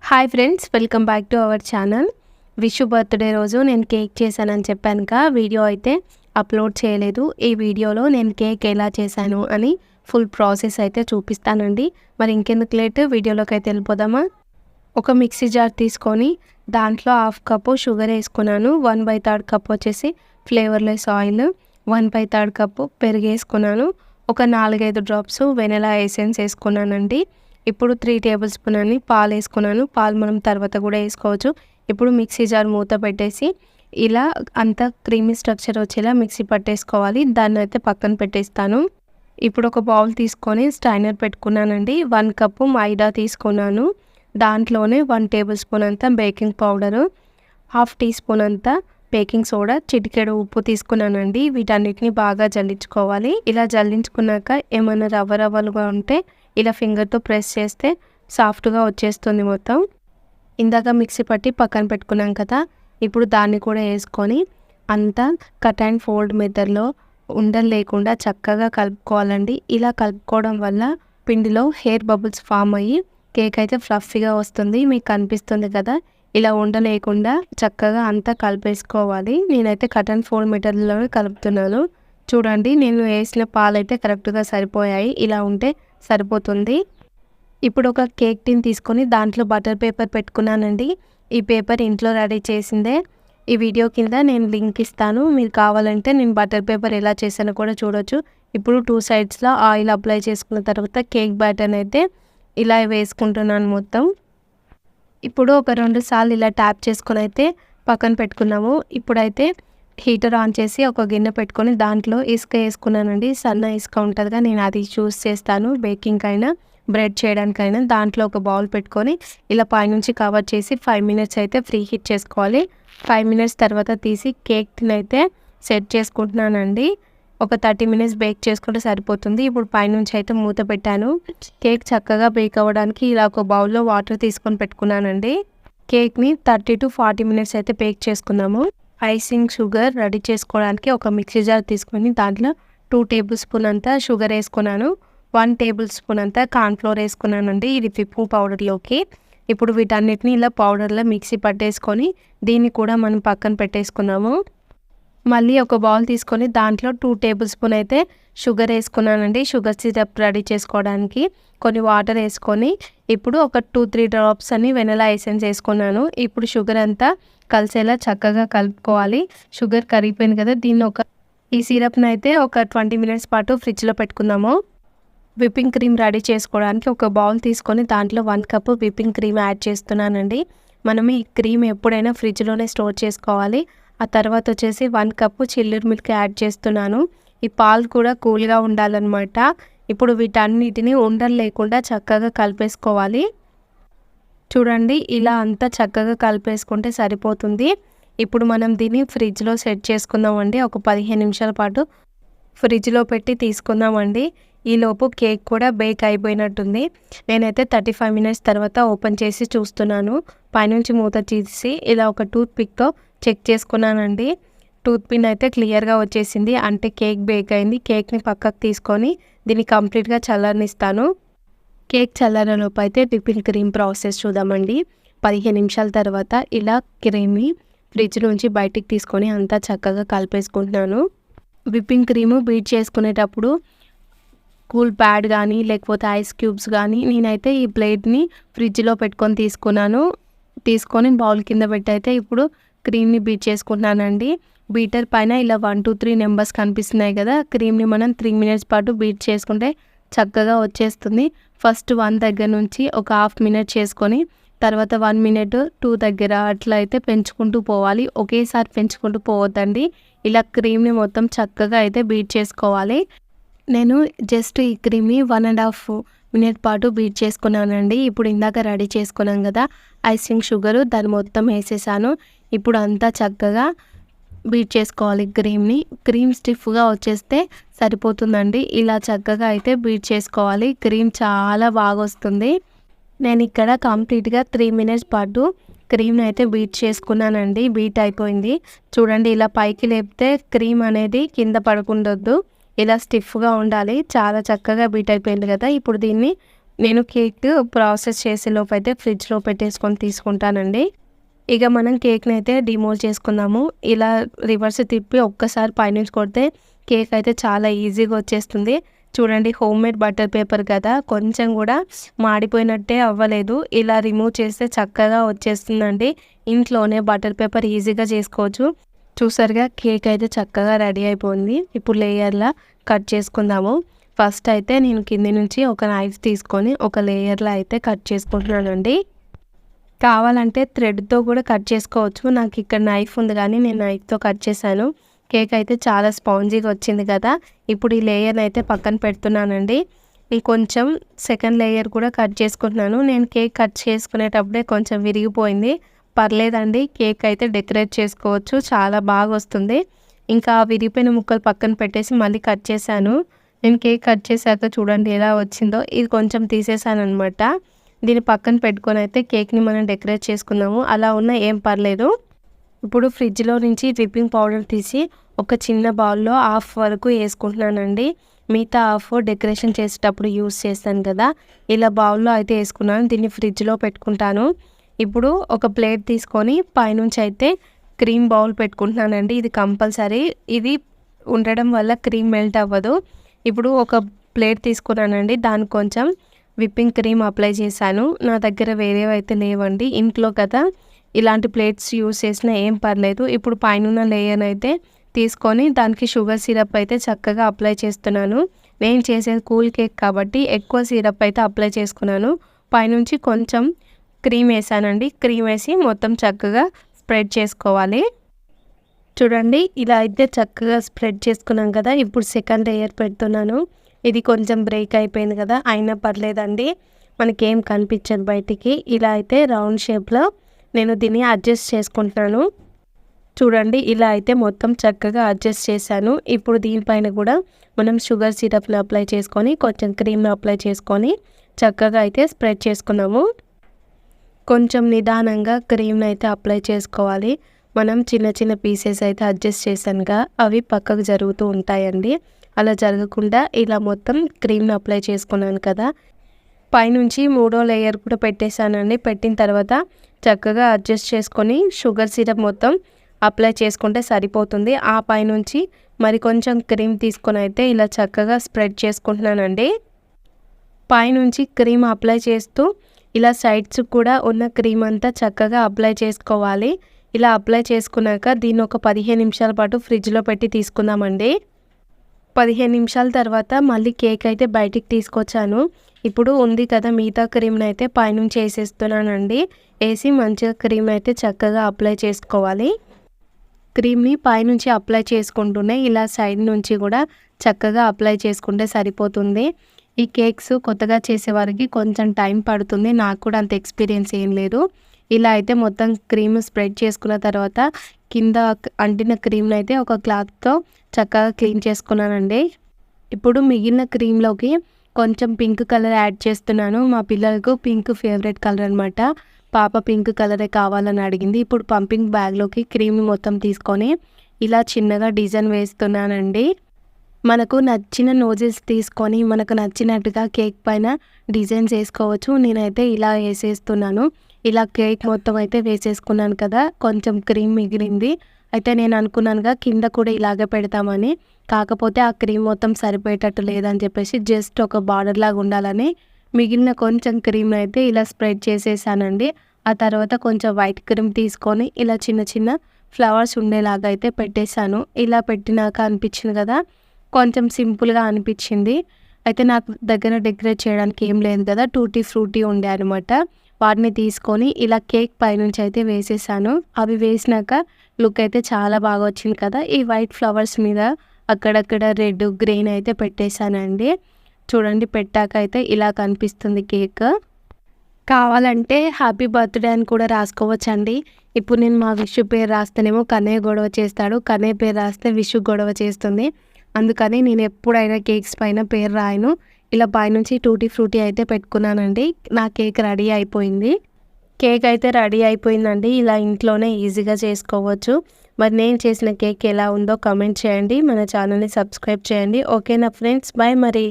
Hi friends, welcome back to our channel. Vishu birthday రోజు నేను cake చేశానని చెప్పానుక, వీడియో అయితే అప్లోడ్ చేయలేదు. ఈ వీడియోలో నేను కేక్ ఎలా చేశాను అని ఫుల్ ప్రాసెస్ అయితే చూపిస్తానండి. మరి ఇంకెందుకు లేట్, వీడియోలోకి అయితే వెళ్ళిపోదామా. ఒక మిక్సీ జార్ తీసుకొని దాంట్లో 1/2 కప్పు షుగర్ వేసుకున్నాను. 1/3 కప్ వచ్చేసి ఫ్లేవర్లెస్ ఆయిల్, 1/3 కప్పు పెరుగు వేసుకున్నాను. ఒక 4-5 డ్రాప్స్ వెనిలా ఎసెన్స్ వేసుకున్నానండి. ఇప్పుడు 3 టేబుల్ స్పూన్ అని పాలు వేసుకున్నాను. పాలు మనం తర్వాత కూడా వేసుకోవచ్చు. ఇప్పుడు మిక్సీ జార్ మూత పెట్టేసి ఇలా అంత క్రీమీ స్ట్రక్చర్ వచ్చేలా మిక్సీ పట్టేసుకోవాలి. దాన్ని అయితే పక్కన పెట్టేస్తాను. ఇప్పుడు ఒక బౌల్ తీసుకొని స్టైనర్ పెట్టుకున్నానండి. 1 కప్పు మైదా తీసుకున్నాను. దాంట్లోనే 1 టేబుల్ స్పూన్ అంతా బేకింగ్ పౌడరు, 1/2 టీ స్పూన్ అంతా బేకింగ్ సోడా, చిటికెడు ఉప్పు తీసుకున్నానండి. వీటన్నిటిని బాగా జల్లించుకోవాలి. ఇలా జల్లించుకున్నాక ఏమైనా రవ్వలుగా ఉంటే ఇలా ఫింగర్తో ప్రెస్ చేస్తే సాఫ్ట్గా వచ్చేస్తుంది మొత్తం. ఇందాక మిక్సీ పట్టి పక్కన పెట్టుకున్నాం కదా, ఇప్పుడు దాన్ని కూడా వేసుకొని అంతా కట్ అండ్ ఫోల్డ్ మెథడ్లో ఉండలు లేకుండా చక్కగా కలుపుకోవాలండి. ఇలా కలుపుకోవడం వల్ల పిండిలో హెయిర్ బబుల్స్ ఫామ్ అయ్యి కేక్ అయితే ఫ్లఫీగా వస్తుంది. మీకు కనిపిస్తుంది కదా, ఇలా ఉండలేకుండా చక్కగా అంతా కలిపేసుకోవాలి. నేనైతే కట్ అండ్ ఫోల్డ్ మెథడ్లోనే కలుపుతున్నాను. చూడండి, నేను వేసిన పాలు అయితే కరెక్ట్గా సరిపోయాయి. ఇలా ఉంటే సరిపోతుంది. ఇప్పుడు ఒక కేక్ టిన్ తీసుకొని దాంట్లో బటర్ పేపర్ పెట్టుకున్నానండి. ఈ పేపర్ ఇంట్లో రెడీ చేసిందే. ఈ వీడియో కింద నేను లింక్ ఇస్తాను. మీరు కావాలంటే నేను బటర్ పేపర్ ఎలా చేశానో కూడా చూడొచ్చు. ఇప్పుడు 2 సైడ్స్లో ఆయిల్ అప్లై చేసుకున్న తర్వాత కేక్ బ్యాటర్ అయితే ఇలా వేసుకుంటున్నాను మొత్తం. ఇప్పుడు ఒక 2 సార్లు ఇలా ట్యాప్ చేసుకొని అయితే పక్కన పెట్టుకున్నాము. ఇప్పుడైతే హీటర్ ఆన్ చేసి ఒక గిన్నె పెట్టుకొని దాంట్లో ఇసుక వేసుకున్నానండి. సన్న ఇసుక ఉంటుందిగా, నేను అది చూస్ చేస్తాను. బేకింగ్ అయినా బ్రెడ్ చేయడానికైనా దాంట్లో ఒక బౌల్ పెట్టుకొని ఇలా పైనుంచి కవర్ చేసి 5 మినిట్స్ అయితే ఫ్రీ హీట్ చేసుకోవాలి. 5 మినిట్స్ తర్వాత తీసి కేక్ని అయితే సెట్ చేసుకుంటున్నానండి. ఒక 30 మినిట్స్ బేక్ చేసుకుంటే సరిపోతుంది. ఇప్పుడు పైనుంచి అయితే మూత పెట్టాను. కేక్ చక్కగా బేక్ అవ్వడానికి ఇలా ఒక బౌల్లో వాటర్ తీసుకొని పెట్టుకున్నానండి. కేక్ని 30 to 40 మినిట్స్ అయితే బేక్ చేసుకున్నాము. ఐసింగ్ షుగర్ రెడీ చేసుకోవడానికి ఒక మిక్సీ జార్ తీసుకొని దాంట్లో 2 టేబుల్ స్పూన్ అంతా షుగర్ వేసుకున్నాను. 1 టేబుల్ స్పూన్ అంతా కార్న్ఫ్లోర్ వేసుకున్నానండి. ఇది విప్పింగ్ పౌడర్లోకి. ఇప్పుడు వీటన్నిటిని ఇలా పౌడర్లో మిక్సీ పట్టేసుకొని దీన్ని కూడా మనం పక్కన పెట్టేసుకున్నాము. మళ్ళీ ఒక బౌల్ తీసుకొని దాంట్లో 2 టేబుల్ స్పూన్ అయితే షుగర్ వేసుకున్నానండి. షుగర్ సిరప్ రెడీ చేసుకోవడానికి కొన్ని వాటర్ వేసుకొని ఇప్పుడు ఒక 2-3 డ్రాప్స్ అని వెనిలా ఎసెన్స్ వేసుకున్నాను. ఇప్పుడు షుగర్ అంతా కలిసేలా చక్కగా కలుపుకోవాలి. షుగర్ కరిగిపోయింది కదా, ఈ సిరప్ని అయితే ఒక 20 మినిట్స్ పాటు ఫ్రిడ్జ్లో పెట్టుకుందాము. విప్పింగ్ క్రీమ్ రెడీ చేసుకోవడానికి ఒక బౌల్ తీసుకొని దాంట్లో 1 కప్పు విప్పింగ్ క్రీమ్ యాడ్ చేస్తున్నానండి. మనం ఈ క్రీమ్ ఎప్పుడైనా ఫ్రిడ్జ్లోనే స్టోర్ చేసుకోవాలి. ఆ తర్వాత వచ్చేసి 1 కప్పు చిల్లుడు మిల్క్ యాడ్ చేస్తున్నాను. ఈ పాలు కూడా కూల్గా ఉండాలన్నమాట. ఇప్పుడు వీటన్నిటిని ఉండలు లేకుండా చక్కగా కలిపేసుకోవాలి. చూడండి, ఇలా అంతా చక్కగా కలిపేసుకుంటే సరిపోతుంది. ఇప్పుడు మనం దీన్ని ఫ్రిడ్జ్లో సెట్ చేసుకుందామండి. ఒక 15 నిమిషాల పాటు ఫ్రిడ్జ్లో పెట్టి తీసుకుందామండి. ఈలోపు కేక్ కూడా బేక్ అయిపోయినట్టుంది. నేనైతే 35 మినిట్స్ తర్వాత ఓపెన్ చేసి చూస్తున్నాను. పైనుంచి మూత తీసి ఇలా ఒక టూత్ పిక్తో చెక్ చేసుకున్నానండి. టూత్ పిన్ అయితే క్లియర్గా వచ్చేసింది, అంటే కేక్ బేక్ అయింది. కేక్ని పక్కకు తీసుకొని దీన్ని కంప్లీట్గా చల్లనిస్తాను. కేక్ చల్లారలోపు అయితే విప్పింగ్ క్రీమ్ ప్రాసెస్ చూద్దామండి. 15 నిమిషాల తర్వాత ఇలా క్రీమ్ని ఫ్రిడ్జ్ నుంచి బయటికి తీసుకొని అంతా చక్కగా కలిపేసుకుంటున్నాను. విప్పింగ్ క్రీము బీట్ చేసుకునేటప్పుడు కూల్ ప్యాడ్ కానీ లేకపోతే ఐస్ క్యూబ్స్ కానీ, నేనైతే ఈ ప్లేట్ని ఫ్రిడ్జ్లో పెట్టుకొని తీసుకొని బౌల్ కింద పెట్టి అయితే ఇప్పుడు క్రీమ్ని బీట్ చేసుకుంటున్నానండి. బీటర్ పైన ఇలా 1, 2, 3 నెంబర్స్ కనిపిస్తున్నాయి కదా, క్రీమ్ని మనం 3 మినిట్స్ పాటు బీట్ చేసుకుంటే చక్కగా వచ్చేస్తుంది. ఫస్ట్ 1 దగ్గర నుంచి ఒక 1/2 మినిట్ చేసుకొని తర్వాత 1 మినిట్ 2 దగ్గర అట్లా అయితే పెంచుకుంటూ పోవాలి. ఒకేసారి పెంచుకుంటూ పోవద్దండి. ఇలా క్రీమ్ని మొత్తం చక్కగా అయితే బీట్ చేసుకోవాలి. నేను జస్ట్ ఈ క్రీమ్ని 1.5 మినిట్ పాటు బీట్ చేసుకున్నానండి. ఇప్పుడు ఇందాక రెడీ చేసుకున్నాం కదా ఐసింగ్ షుగరు, దాన్ని మొత్తం వేసేసాను. ఇప్పుడు అంతా చక్కగా బీట్ చేసుకోవాలి క్రీమ్ని. క్రీమ్ స్టిఫ్గా వచ్చేస్తే సరిపోతుందండి. ఇలా చక్కగా అయితే బీట్ చేసుకోవాలి. క్రీమ్ చాలా బాగా వస్తుంది. నేను ఇక్కడ కంప్లీట్గా 3 మినిట్స్ పాటు క్రీమ్ని అయితే బీట్ చేసుకున్నానండి. బీట్ అయిపోయింది. చూడండి, ఇలా పైకి లేపితే క్రీమ్ అనేది కింద పడకుండొద్దు. ఇలా స్టిఫ్గా ఉండాలి. చాలా చక్కగా బీట్ అయిపోయింది కదా. ఇప్పుడు దీన్ని నేను కేక్ ప్రాసెస్ చేసేలోపు అయితే ఫ్రిడ్జ్లో పెట్టేసుకొని తీసుకుంటానండి. ఇక మనం కేక్ని అయితే డిమోల్డ్ చేసుకుందాము. ఇలా రివర్స్ తిప్పి ఒక్కసారి పైనుంచి కొడితే కేక్ అయితే చాలా ఈజీగా వచ్చేస్తుంది. చూడండి, హోమ్ మేడ్ బటర్ పేపర్ కదా, కొంచెం కూడా మాడిపోయినట్టే అవ్వలేదు. ఇలా రిమూవ్ చేస్తే చక్కగా వచ్చేస్తుందండి. ఇంట్లోనే బటర్ పేపర్ ఈజీగా చేసుకోవచ్చు. చూసారుగా, కేక్ అయితే చక్కగా రెడీ అయిపోయింది. ఇప్పుడు లేయర్లా కట్ చేసుకుందాము. ఫస్ట్ అయితే నేను కింది నుంచి ఒక నైఫ్ తీసుకొని ఒక లేయర్లా అయితే కట్ చేసుకుంటున్నానండి. కావాలంటే థ్రెడ్తో కూడా కట్ చేసుకోవచ్చు. నాకు ఇక్కడ నైఫ్ ఉంది కానీ నేను నైఫ్తో కట్ చేశాను. కేక్ అయితే చాలా స్పాంజీగా వచ్చింది కదా. ఇప్పుడు ఈ లేయర్ని అయితే పక్కన పెడుతున్నానండి. కొంచెం సెకండ్ లేయర్ కూడా కట్ చేసుకుంటున్నాను. నేను కేక్ కట్ చేసుకునేటప్పుడే కొంచెం విరిగిపోయింది. పర్లేదండి, కేక్ అయితే డెకరేట్ చేసుకోవచ్చు, చాలా బాగా వస్తుంది. ఇంకా విరిగిపోయిన ముక్కలు పక్కన పెట్టేసి మళ్ళీ కట్ చేశాను. నేను కేక్ కట్ చేశాక చూడండి ఎలా వచ్చిందో. ఇది కొంచెం తీసేసాను అనమాట. దీన్ని పక్కన పెట్టుకొని అయితే కేక్ని మనం డెకరేట్ చేసుకుందాము. అలా ఉన్నా ఏం పర్లేదు. ఇప్పుడు ఫ్రిడ్జ్లో నుంచి విప్పింగ్ పౌడర్ తీసి ఒక చిన్న బౌల్లో హాఫ్ వరకు వేసుకుంటున్నానండి. మిగతా హాఫ్ డెకరేషన్ చేసేటప్పుడు యూస్ చేస్తాను కదా. ఇలా బౌల్లో అయితే వేసుకున్నాను. దీన్ని ఫ్రిడ్జ్లో పెట్టుకుంటాను. ఇప్పుడు ఒక ప్లేట్ తీసుకొని పైనుంచి అయితే క్రీమ్ బౌల్ పెట్టుకుంటున్నానండి. ఇది కంపల్సరీ. ఇది ఉండడం వల్ల క్రీమ్ మెల్ట్ అవ్వదు. ఇప్పుడు ఒక ప్లేట్ తీసుకున్నానండి. దానికి కొంచెం విప్పింగ్ క్రీమ్ అప్లై చేశాను. నా దగ్గర వేరేవి అయితే లేవండి, ఇంట్లో కదా, ఇలాంటి ప్లేట్స్ యూస్ చేసినా ఏం పర్లేదు. ఇప్పుడు పైన లేయర్ అయితే తీసుకొని దానికి షుగర్ సిరప్ అయితే చక్కగా అప్లై చేస్తున్నాను. నేను చేసేది కూల్ కేక్ కాబట్టి ఎక్కువ సిరప్ అయితే అప్లై చేసుకున్నాను. పైనుంచి కొంచెం క్రీమ్ వేసానండి. క్రీమ్ వేసి మొత్తం చక్కగా స్ప్రెడ్ చేసుకోవాలి. చూడండి, ఇలా అయితే చక్కగా స్ప్రెడ్ చేసుకున్నాం కదా. ఇప్పుడు సెకండ్ లేయర్ పెడుతున్నాను. ఇది కొంచెం బ్రేక్ అయిపోయింది కదా, అయినా పర్లేదండి, మనకేం కనిపించదు బయటికి. ఇలా అయితే రౌండ్ షేప్లో నేను దీన్ని అడ్జస్ట్ చేసుకుంటున్నాను. చూడండి, ఇలా అయితే మొత్తం చక్కగా అడ్జస్ట్ చేశాను. ఇప్పుడు దీనిపైన కూడా మనం షుగర్ సిరప్ని అప్లై చేసుకొని కొంచెం క్రీమ్ని అప్లై చేసుకొని చక్కగా అయితే స్ప్రెడ్ చేసుకున్నాము. కొంచెం నిదానంగా క్రీమ్ని అయితే అప్లై చేసుకోవాలి. మనం చిన్న చిన్న పీసెస్ అయితే అడ్జస్ట్ చేశానుగా, అవి పక్కకు జరుగుతూ ఉంటాయండి. అలా జరగకుండా ఇలా మొత్తం క్రీమ్ని అప్లై చేసుకున్నాను కదా. పైనుంచి మూడో లేయర్ కూడా పెట్టేశానండి. పెట్టిన తర్వాత చక్కగా అడ్జస్ట్ చేసుకొని షుగర్ సిరప్ మొత్తం అప్లై చేసుకుంటే సరిపోతుంది. ఆ పైనుంచి మరి కొంచెం క్రీమ్ తీసుకొని అయితే ఇలా చక్కగా స్ప్రెడ్ చేసుకుంటున్నానండి. పైనుంచి క్రీమ్ అప్లై చేస్తూ ఇలా సైడ్స్ కూడా ఉన్న క్రీమ్ అంతా చక్కగా అప్లై చేసుకోవాలి. ఇలా అప్లై చేసుకున్నాక దీన్ని ఒక 15 నిమిషాల పాటు ఫ్రిడ్జ్లో పెట్టి తీసుకుందామండి. 15 నిమిషాల తర్వాత మళ్ళీ కేక్ అయితే బయటికి తీసుకొచ్చాను. ఇప్పుడు ఉంది కదా, మిగతా క్రీమ్ని అయితే పైనుంచి వేసేస్తున్నానండి. వేసి మంచిగా క్రీమ్ అయితే చక్కగా అప్లై చేసుకోవాలి. క్రీమ్ని పైనుంచి అప్లై చేసుకుంటూనే ఇలా సైడ్ నుంచి కూడా చక్కగా అప్లై చేసుకుంటే సరిపోతుంది. ఈ కేక్స్ కొత్తగా చేసేవారికి కొంచెం టైం పడుతుంది. నాకు కూడా అంత ఎక్స్పీరియన్స్ ఏం లేదు. ఇలా అయితే మొత్తం క్రీమ్ స్ప్రెడ్ చేసుకున్న తర్వాత కింద అంటిన క్రీమ్ని అయితే ఒక క్లాత్తో చక్కగా క్లీన్ చేసుకున్నానండి. ఇప్పుడు మిగిలిన క్రీమ్లోకి కొంచెం పింక్ కలర్ యాడ్ చేస్తున్నాను. మా పిల్లలకు పింక్ ఫేవరెట్ కలర్ అనమాట. పాప పింక్ కలరే కావాలని అడిగింది. ఇప్పుడు పంపింగ్ బ్యాగ్లోకి క్రీమ్ మొత్తం తీసుకొని ఇలా చిన్నగా డిజైన్ వేస్తున్నానండి. మనకు నచ్చిన నోజిల్స్ తీసుకొని మనకు నచ్చినట్టుగా కేక్ పైన డిజైన్స్ వేసుకోవచ్చు. నేనైతే ఇలా వేసేస్తున్నాను. ఇలా కేక్ మొత్తం అయితే వేసేసుకున్నాను కదా. కొంచెం క్రీమ్ మిగిలింది. అయితే నేను అనుకున్నానుగా కింద కూడా ఇలాగే పెడతామని. కాకపోతే ఆ క్రీమ్ మొత్తం సరిపోయేటట్టు లేదని చెప్పేసి జస్ట్ ఒక బార్డర్ లాగా ఉండాలని మిగిలిన కొంచెం క్రీమ్ అయితే ఇలా స్ప్రెడ్ చేసేసానండి. ఆ తర్వాత కొంచెం వైట్ క్రీమ్ తీసుకొని ఇలా చిన్న చిన్న ఫ్లవర్స్ ఉండేలాగా అయితే పెట్టేశాను. ఇలా పెట్టినాక అనిపించింది కదా, కొంచెం సింపుల్గా అనిపించింది. అయితే నాకు దగ్గర డెకరేట్ చేయడానికి ఏం లేదు కదా, టూటీ ఫ్రూటీ ఉండే అనమాట. వాటిని తీసుకొని ఇలా కేక్ పైనుంచి అయితే వేసేసాను. అవి వేసినాక లుక్ అయితే చాలా బాగా వచ్చింది కదా. ఈ వైట్ ఫ్లవర్స్ మీద అక్కడక్కడ రెడ్ గ్రీన్ అయితే పెట్టేశానండి. చూడండి, పెట్టాక అయితే ఇలా కనిపిస్తుంది కేక్. కావాలంటే హ్యాపీ బర్త్డే అని కూడా రాసుకోవచ్చండి. ఇప్పుడు నేను మా విషు పేరు రాస్తేనేమో కన్నయ్య గొడవ చేస్తాడు, కన్నయ్య పేరు రాస్తే విషు గొడవ చేస్తుంది. అందుకని నేను ఎప్పుడైనా కేక్స్ పైన పేరు రాయను. ఇలా పైనుంచి టూటీ ఫ్రూటీ అయితే పెట్టుకున్నానండి. నా కేక్ రెడీ అయిపోయింది. కేక్ అయితే రెడీ అయిపోయిందండి. ఇలా ఇంట్లోనే ఈజీగా చేసుకోవచ్చు. మరి నేను చేసిన కేక్ ఎలా ఉందో కామెంట్ చేయండి. మన ఛానల్ని సబ్స్క్రైబ్ చేయండి. ఓకేనా ఫ్రెండ్స్, బాయ్ మరి.